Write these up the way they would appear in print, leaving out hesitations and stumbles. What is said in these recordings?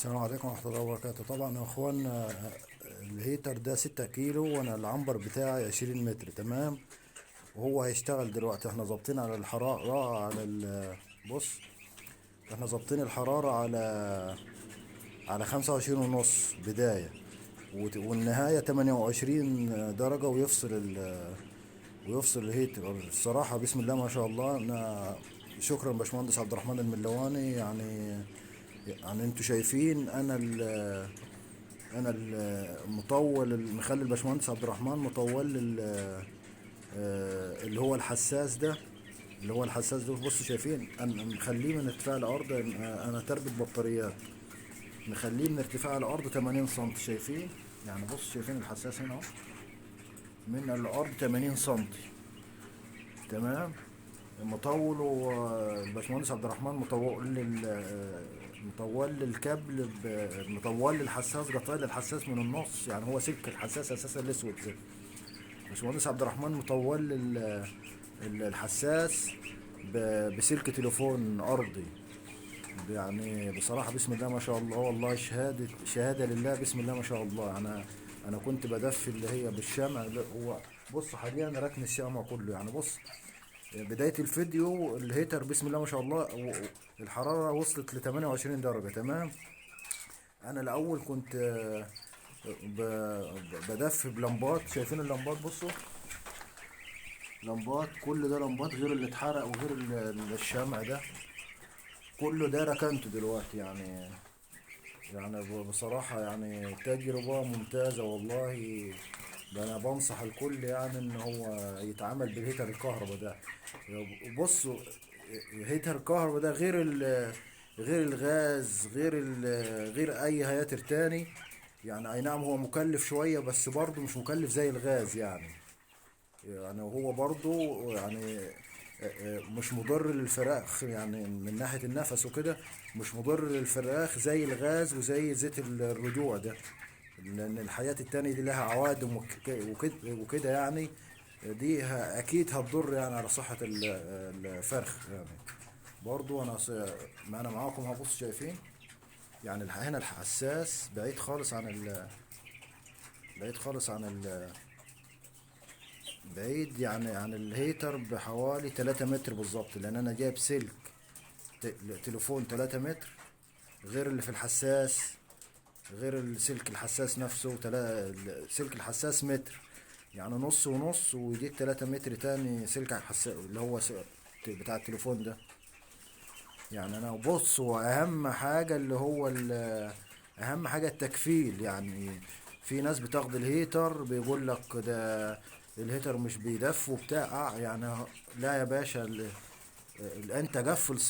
السلام عليكم ورحمة الله وبركاته. طبعا يا اخوانا، الهيتر ده 6 كيلو وانا العنبر بتاعي 20 متر. تمام. وهو هيشتغل دلوقتي. احنا ظابطين على الحرارة بص، احنا ظابطين الحرارة على 25 ونص بداية، والنهاية 28 درجة. ويفصل الهيتر. الصراحة بسم الله ما شاء الله. انا شكرا باشمهندس عبد الرحمن الملواني. يعني انتوا شايفين انا المطول مخلي الباشمهندس عبد الرحمن مطول اللي هو الحساس ده. بصوا شايفين انا مخليه من ارتفاع الارض. انا تربط بطاريات، مخليه من ارتفاع الارض 80 سم. شايفين؟ يعني بص، شايفين الحساس هنا اهو من الارض 80 سم. تمام. مطوله الباشمهندس عبد الرحمن مطول الكابل، مطول الحساس، قطع الحساس من النص. يعني هو سلك الحساس اساسا الاسود كده. باشمهندس عبد الرحمن مطول الحساس بسلك تليفون ارضي. يعني بصراحة بسم الله ما شاء الله، والله شهادة لله. بسم الله ما شاء الله. انا كنت بدفي اللي هي بالشمع. هو بص حاليا ركن الشمع كله. يعني بص، بداية الفيديو الهيتر بسم الله ما شاء الله الحرارة وصلت ل 28 درجة. تمام. انا الاول كنت بدفي بلمبات. شايفين اللمبات؟ بصوا، لمبات. كل ده لمبات غير اللي اتحرق وغير الشمع ده. كله ده ركنته دلوقتي. يعني بصراحة يعني تجربة ممتازة والله. ده انا بنصح الكل يعني ان هو يتعامل بالهيتر الكهرباء ده. بصوا، هيتر الكهرباء ده غير الغاز، غير اي هياتر تاني. يعني اي نعم هو مكلف شوية، بس برضه مش مكلف زي الغاز. يعني هو برضه يعني مش مضر للفراخ. يعني من ناحية النفس وكده مش مضر للفراخ زي الغاز وزي زيت الرجوع ده. لأن الحياة التانية دي لها عوادم وكده يعني. دي أكيد هتضر يعني على صحة الفرخ يعني. برضو ما أنا معاكم هبص. شايفين؟ يعني هنا الحساس بعيد خالص بعيد خالص بعيد يعني عن الهيتر بحوالي 3 متر بالظبط. لأن أنا جايب سلك تليفون 3 متر غير اللي في الحساس، غير السلك الحساس نفسه. سلك الحساس متر، يعني نص ونص، ويديك 3 متر تاني سلك حساس اللي هو بتاع التليفون ده. يعني انا بص، هو اهم حاجة اهم حاجة التكفيل. يعني في ناس بتاخد الهيتر بيقول لك ده الهيتر مش بيدف وبتاع. يعني لا يا باشا، انت قفل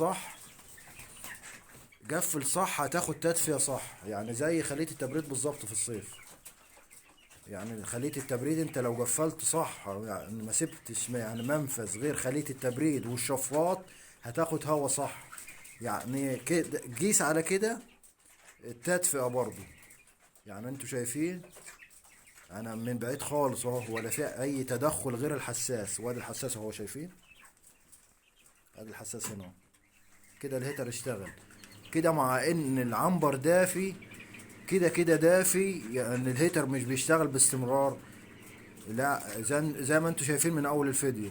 صح هتاخد تدفئة صح. يعني زي خلية التبريد بالظبط في الصيف. يعني خلية التبريد انت لو قفلت صح، يعني ما سبتش يعني منفذ غير خلية التبريد والشفاط، هتاخد هوا صح. يعني كده قيس على كده التدفئة برضو. يعني انتوا شايفين انا من بعيد خالص اهو، ولا في اي تدخل غير الحساس. وادي الحساس اهو، شايفين؟ ادي الحساس هنا اهو. كده الهيتر اشتغل كده، مع ان العنبر دافي. كده دافي. يعني الهيتر مش بيشتغل باستمرار. لا، زي ما انتم شايفين من اول الفيديو،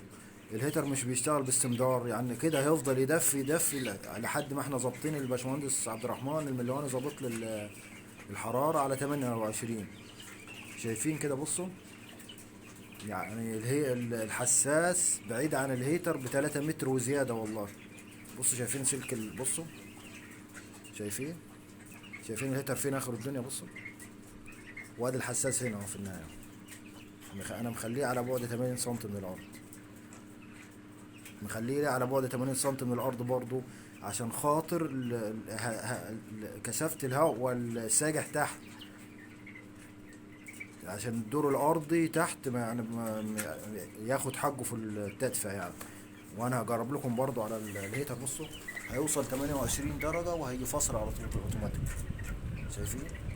الهيتر مش بيشتغل باستمرار. يعني كده هيفضل يدفي لحد ما احنا ظابطين. الباشمهندس عبد الرحمن المليواني ظابط لي الحرارة على 28. شايفين كده؟ بصوا، يعني الحساس بعيد عن الهيتر ب3 متر وزيادة والله. بصوا شايفين بصوا، شايفين؟ شايفين الهيتر فين اخر الدنيا؟ بصوا، وادي الحساس هنا اهو في النهاية. انا مخليه على بعد 80 سم من الارض. مخليه على بعد 80 سم من الارض برضو، عشان خاطر كثافة الهواء والساجح تحت، عشان الدور الارضي تحت ما يعني ياخد حقه في التدفئة يعني. وانا هجرب لكم برضو على الهيتر. بصوا، هيوصل 28 درجة وهيجي فاصل على طول اوتوماتيك. شايفين؟